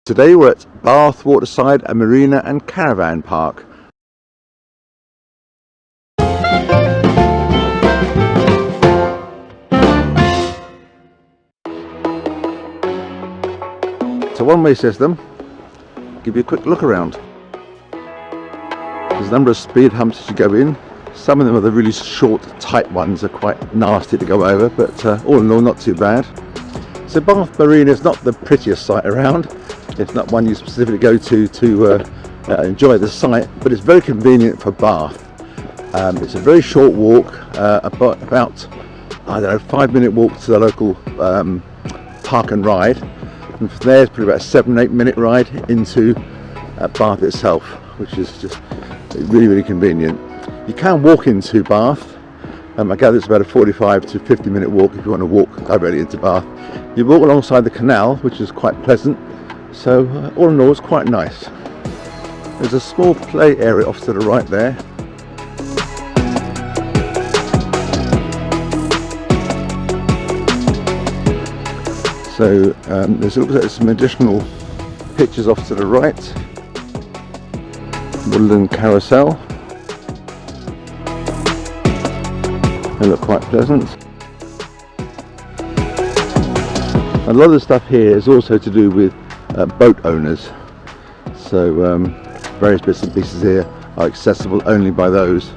Today we're at Bath Waterside and Marina and Caravan Park. It's a one-way system. Give you a quick look around. There's a number of speed humps as you go in. Some of them are the really short, tight ones, are quite nasty to go over, but all in all not too bad. So Bath Marina is not the prettiest site around. It's not one you specifically go to enjoy the site, but it's very convenient for Bath. It's a very short walk, about I don't know, 5-minute walk to the local park and ride, and from there it's probably about a 7-8 minute ride into Bath itself, which is just really convenient. You can walk into Bath. I gather it's about a 45 to 50 minute walk if you want to walk directly into Bath. You walk alongside the canal, which is quite pleasant. So all in all, it's quite nice. There's a small play area off to the right there. So there's looks like some additional pictures off to the right. Woodland carousel. They look quite pleasant. A lot of the stuff here is also to do with boat owners, so various bits and pieces here are accessible only by those.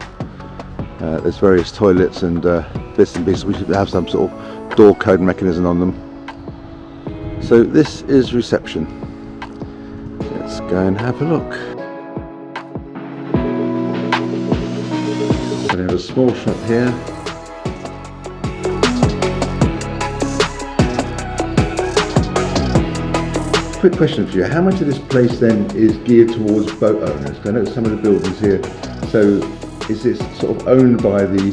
There's various toilets and bits and pieces which have some sort of door code mechanism on them. So this is reception. Let's go and have a look. So they have a small shop here. Quick question for you, how much of this place then is geared towards boat owners? I know some of the buildings here, so is this sort of owned by the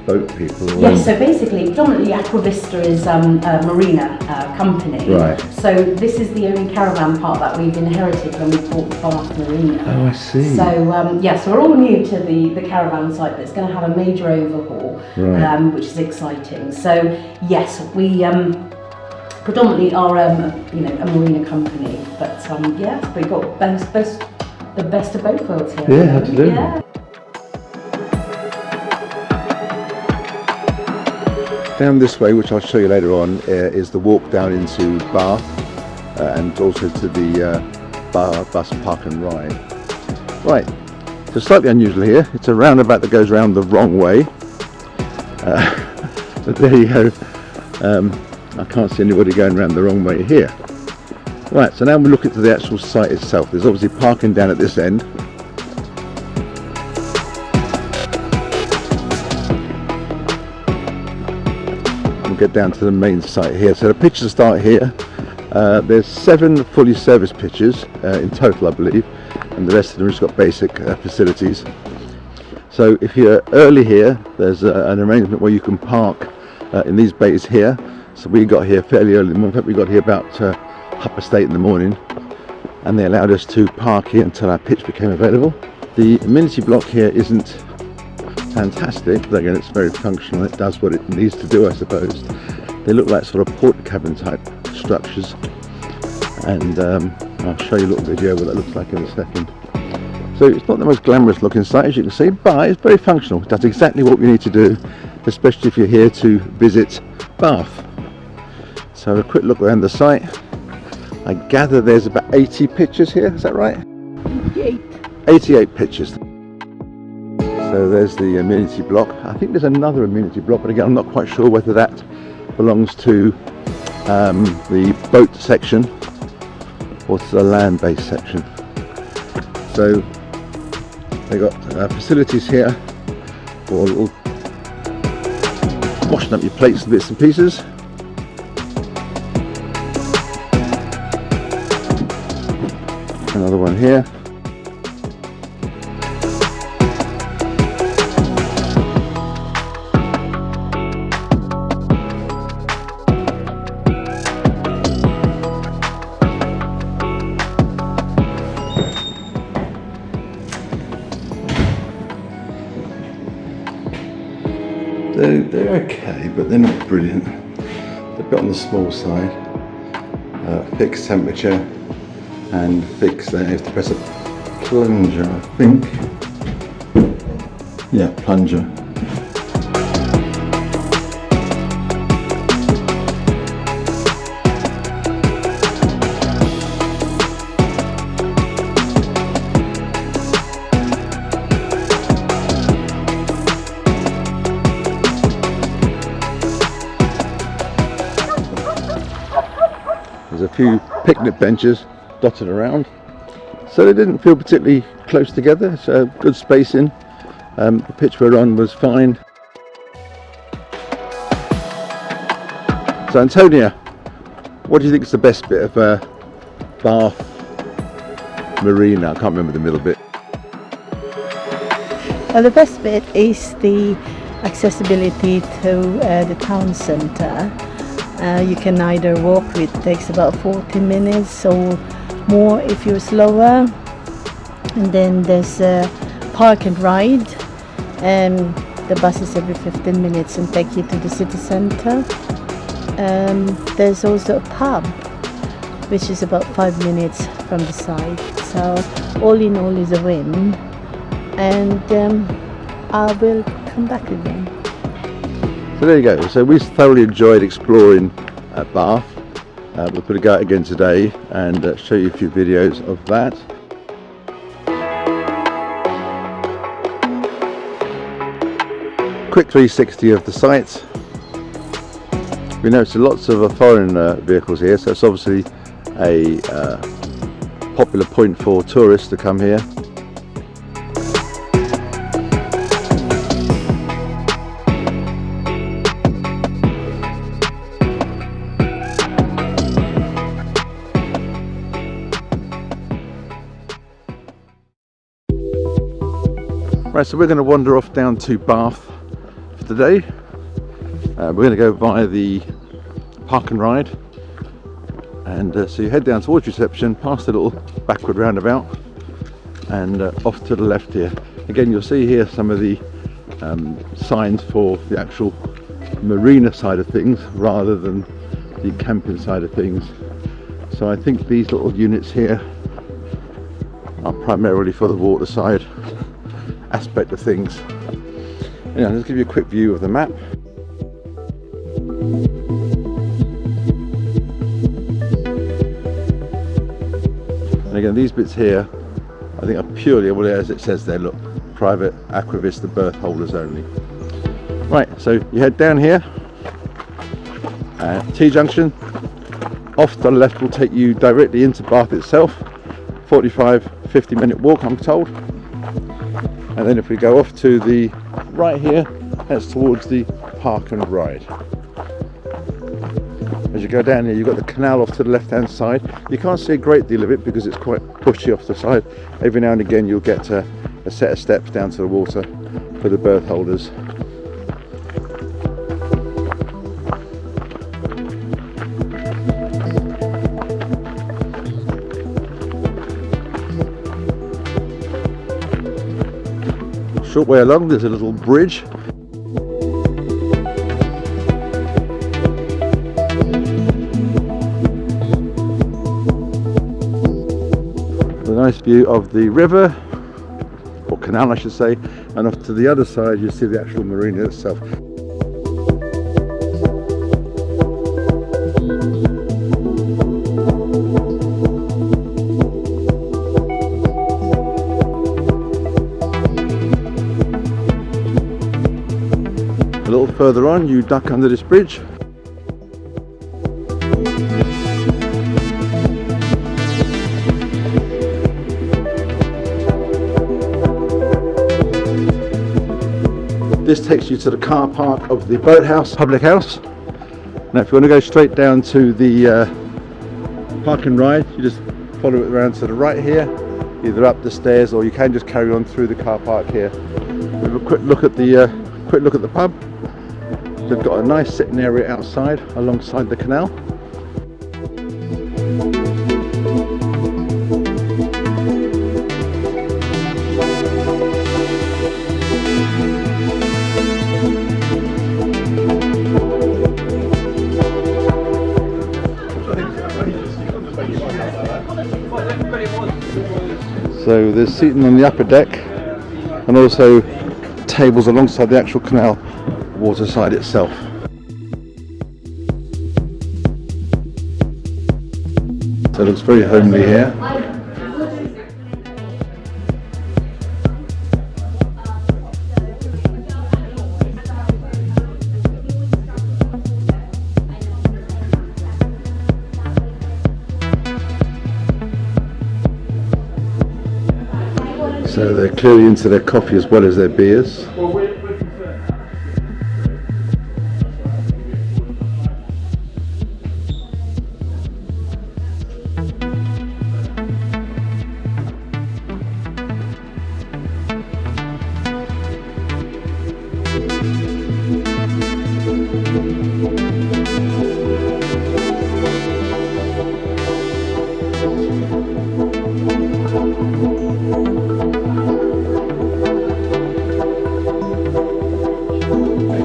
boat people? Or yes, so basically predominantly Aquavista is a marina company. Right. So this is the only caravan park that we've inherited when we bought Bath Marina. Oh, I see. So so we're all new to the caravan site, but it's going to have a major overhaul, right. Which is exciting. So yes, we predominantly are a marina company, but yeah, we've got the best of both worlds here. Yeah, absolutely. Yeah. Down this way, which I'll show you later on, is the walk down into Bath and also to the bus park and ride. Right, so slightly unusual here. It's a roundabout that goes around the wrong way. But there you go. I can't see anybody going around the wrong way here. Right, so now we look into the actual site itself. There's obviously parking down at this end. We'll get down to the main site here. So the pitches start here. There's 7 fully serviced pitches in total, I believe, and the rest of them just got basic facilities. So if you're early here, there's an arrangement where you can park in these bays here. So we got here fairly early in the morning. In fact, we got here about 8:30 in the morning, and they allowed us to park here until our pitch became available. The amenity block here isn't fantastic, but again, it's very functional. It does what it needs to do, I suppose. They look like sort of port cabin type structures, and I'll show you a little video of what that looks like in a second. So it's not the most glamorous looking site, as you can see, but it's very functional. It does exactly what we need to do, especially if you're here to visit Bath. So a quick look around the site. I gather there's about 80 pitches here, is that right? 88 pitches. So there's the amenity block. I think there's another amenity block, but again I'm not quite sure whether that belongs to the boat section or to the land-based section. So they've got facilities here for washing up your plates and bits and pieces. Another one here. They're okay, but they're not brilliant. They're a bit on the small side. Fixed temperature. and fix. Then you have to press a plunger, I think. Yeah, plunger. There's a few picnic benches dotted around, so they didn't feel particularly close together, so good spacing. The pitch we're on was fine. So Antonia, what do you think is the best bit of Bath Marina? I can't remember the middle bit. Well, the best bit is the accessibility to the town centre. You can either walk, it takes about 40 minutes or more if you're slower. And then there's a park and ride. The buses every 15 minutes and take you to the city centre. There's also a pub, which is about 5 minutes from the site. So all in all is a win. And I will come back again. So there you go. So we thoroughly enjoyed exploring Bath. We'll put a go out again today and show you a few videos of that. Quick 360 of the site. We noticed lots of foreign vehicles here, so it's obviously a popular point for tourists to come here. Right, so we're going to wander off down to Bath for today. We're going to go via the park and ride, and so you head down towards reception, past a little backward roundabout, and off to the left here. Again, you'll see here some of the signs for the actual marina side of things rather than the camping side of things. So I think these little units here are primarily for the waterside aspect of things. Anyway, let's give you a quick view of the map. And again, these bits here I think are purely, well, as it says there, look, private aquavista berth holders only. Right, so you head down here, T-junction, off to the left will take you directly into Bath itself, 45-50 minute walk I'm told. And then if we go off to the right here, that's towards the park and ride. As you go down here, you've got the canal off to the left hand side. You can't see a great deal of it because it's quite bushy off the side. Every now and again you'll get a set of steps down to the water for the berth holders. Short way along, there's a little bridge. A nice view of the river, or canal I should say, and off to the other side you see the actual marina itself. A little further on you duck under this bridge. This takes you to the car park of the boathouse, public house. Now if you want to go straight down to the park and ride, you just follow it around to the right here, either up the stairs or you can just carry on through the car park here. We have a quick look at the pub. They've got a nice sitting area outside alongside the canal. So there's seating on the upper deck and also tables alongside the actual canal waterside itself. So it looks very homely here. So they're clearly into their coffee as well as their beers.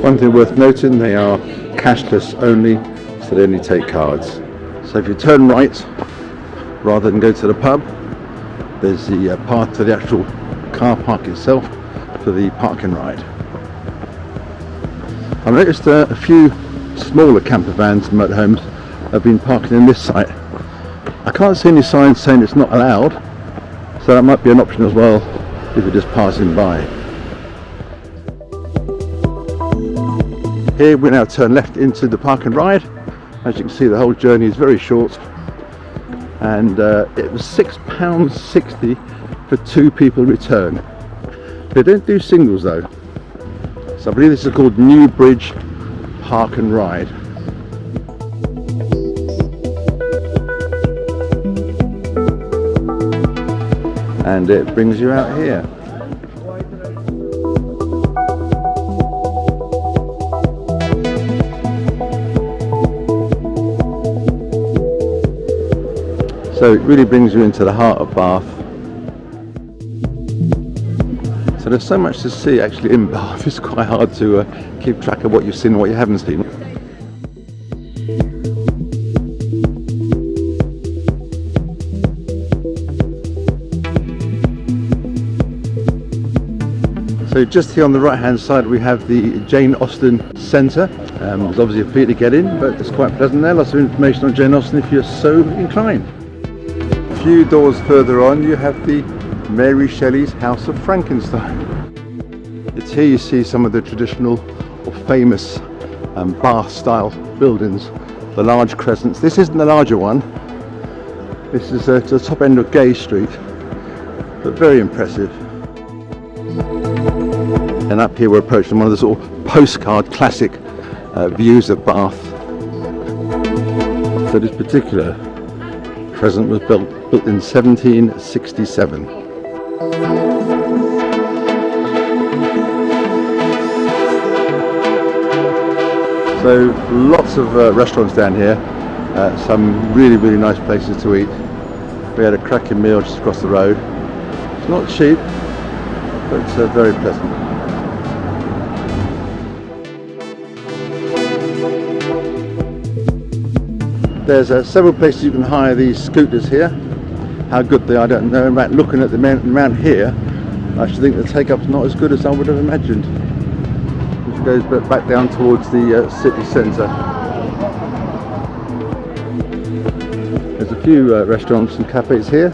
One thing worth noting, they are cashless only, so they only take cards. So if you turn right, rather than go to the pub, there's the path to the actual car park itself for the park and ride. I've noticed a few smaller camper vans and motorhomes have been parking in this site. I can't see any signs saying it's not allowed, so that might be an option as well if you're just passing by. Here we now turn left into the park and ride. As you can see, the whole journey is very short, and it was £6.60 for 2 people return. They don't do singles though, so I believe this is called New Bridge Park and Ride. And it brings you out here. So it really brings you into the heart of Bath. So there's so much to see actually in Bath, it's quite hard to keep track of what you've seen and what you haven't seen. So just here on the right hand side we have the Jane Austen Centre. There's obviously a fee to get in, but it's quite pleasant there. Lots of information on Jane Austen if you're so inclined. A few doors further on you have the Mary Shelley's House of Frankenstein. It's here you see some of the traditional or famous Bath style buildings, the large crescents. This isn't the larger one, this is to the top end of Gay Street, but very impressive. And up here we're approaching one of the sort of postcard classic views of Bath. So this particular crescent was built in 1767. So lots of restaurants down here, some really nice places to eat. We had a cracking meal just across the road. It's not cheap, but it's very pleasant. There's several places you can hire these scooters here. How good they are, I don't know. In fact, looking at the amount here, I actually think the take-up's not as good as I would have imagined. Which goes back down towards the city centre. There's a few restaurants and cafes here.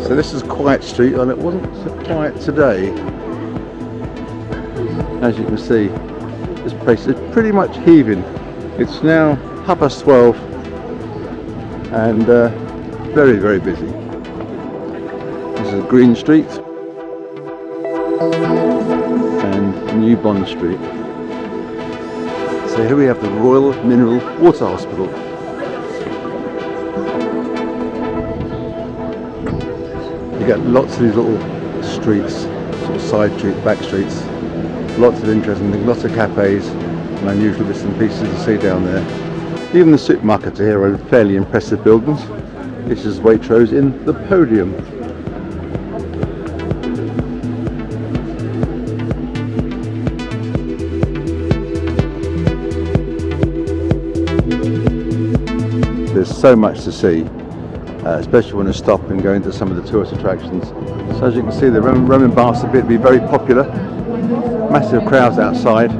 So this is Quiet Street, and it wasn't so quiet today. As you can see, this place is pretty much heaving. It's now 12:30 and very busy. This is Green Street and New Bond Street. So here we have the Royal Mineral Water Hospital. You get lots of these little streets, sort of side streets, back streets. Lots of interesting things, lots of cafes and unusual bits and pieces to see down there. Even the supermarkets here are fairly impressive buildings. This is Waitrose in the Podium. there's so much to see, especially when you stop and go into some of the tourist attractions. So as you can see, the Roman baths appear to be very popular. Massive crowds outside.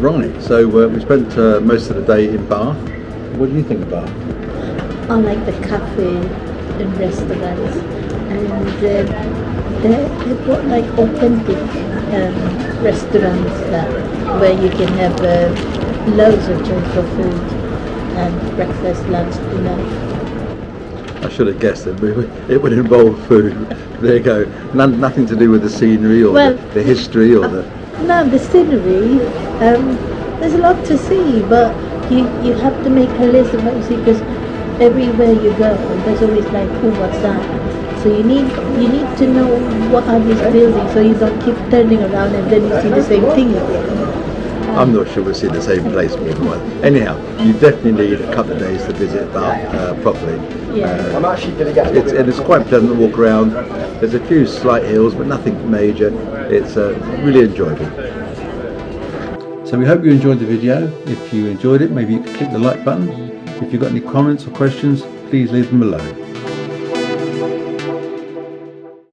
Right, so we spent most of the day in Bath. What do you think of Bath? I like the cafe and restaurants, and they've got like authentic restaurants where you can have loads of choice of food and breakfast, lunch, dinner. I should have guessed that it would involve food. There you go. Nothing to do with the scenery or the history or the... No, the scenery, there's a lot to see, but you have to make a list of what you see, because everywhere you go, there's always like, oh, what's that? So you need to know what are these buildings, so you don't keep turning around and then you see the same thing again. I'm not sure we'll see the same place more than once. Anyhow, you definitely need a couple of days to visit Bath properly. Yeah. I'm actually going to get it's quite pleasant to walk around. There's a few slight hills, but nothing major. It's really enjoyable. So we hope you enjoyed the video. If you enjoyed it, maybe you could click the like button. If you've got any comments or questions, please leave them below.